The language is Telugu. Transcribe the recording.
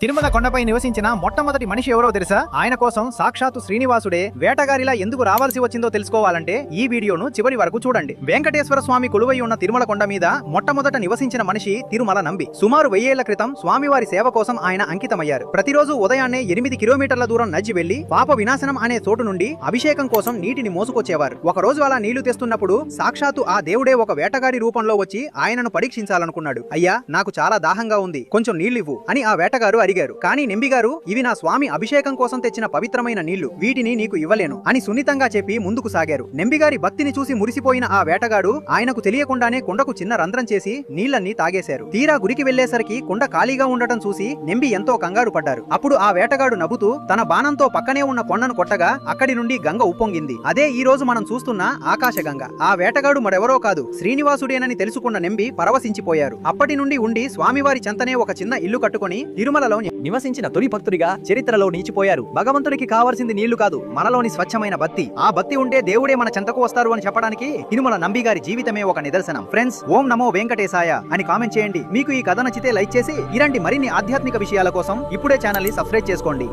తిరుమల కొండపై నివసించిన మొట్టమొదటి మనిషి ఎవరో తెలుసా? ఆయన కోసం సాక్షాత్తు శ్రీనివాసుడే వేటగారిలా ఎందుకు రావాల్సి వచ్చిందో తెలుసుకోవాలంటే ఈ వీడియోను చివరి వరకు చూడండి. వెంకటేశ్వర స్వామి కొలువై ఉన్న తిరుమల కొండ మీద మొట్టమొదట నివసించిన మనిషి తిరుమల నంబి. సుమారు 1000 ఏళ్ల క్రితం స్వామివారి సేవ కోసం ఆయన అంకితమయ్యారు. ప్రతిరోజు ఉదయాన్నే 8 కిలోమీటర్ల దూరం నడిచి వెళ్లి పాప వినాశనం అనే చోటు నుండి అభిషేకం కోసం నీటిని మోసుకొచ్చేవారు. ఒక రోజు అలా నీళ్లు తెస్తున్నప్పుడు సాక్షాత్తు ఆ దేవుడే ఒక వేటగారి రూపంలో వచ్చి ఆయనను పరీక్షించాలనుకున్నాడు. అయ్యా, నాకు చాలా దాహంగా ఉంది, కొంచెం నీళ్లివ్వు అని ఆ వేటగారు అడిగారు. కానీ నెంబిగారు, ఇవి నా స్వామి అభిషేకం కోసం తెచ్చిన పవిత్రమైన నీళ్లు, వీటిని నీకు ఇవ్వలేను అని సున్నితంగా చెప్పి ముందుకు సాగారు. నెంబిగారి భక్తిని చూసి మురిసిపోయిన ఆ వేటగాడు ఆయనకు తెలియకుండానే కుండకు చిన్న రంధ్రం చేసి నీళ్లన్నీ తాగేశారు. తీరా గురికి వెళ్లేసరికి కుండ ఖాళీగా ఉండటం చూసి నెంబి ఎంతో కంగారు పడ్డారు. అప్పుడు ఆ వేటగాడు నవ్వుతూ తన బాణంతో పక్కనే ఉన్న కొండను కొట్టగా అక్కడి నుండి గంగ ఉప్పొంగింది. అదే ఈ రోజు మనం చూస్తున్న ఆకాశగంగ. ఆ వేటగాడు మరెవరో కాదు, శ్రీనివాసుడేనని తెలుసుకున్న నెంబి పరవశించిపోయారు. అప్పటి నుండి ఉండి స్వామివారి చెంతనే ఒక చిన్న ఇల్లు కట్టుకుని తిరుమలలో నివసించిన తొలి భక్తుడిగా చరిత్రలో నిలిచిపోయారు. భగవంతుడికి కావాల్సింది నీళ్లు కాదు, మనలోని స్వచ్ఛమైన భక్తి. ఆ భక్తి ఉంటే దేవుడే మన చెంతకు వస్తారు అని చెప్పడానికి తిరుమల నంబి గారి జీవితమే ఒక నిదర్శనం. ఫ్రెండ్స్, ఓం నమో వెంకటేశాయ అని కామెంట్ చేయండి. మీకు ఈ కథ నచ్చితే లైక్ చేసి ఇలాంటి మరిన్ని ఆధ్యాత్మిక విషయాల కోసం ఇప్పుడే ఛానల్ ని సబ్స్క్రైబ్ చేసుకోండి.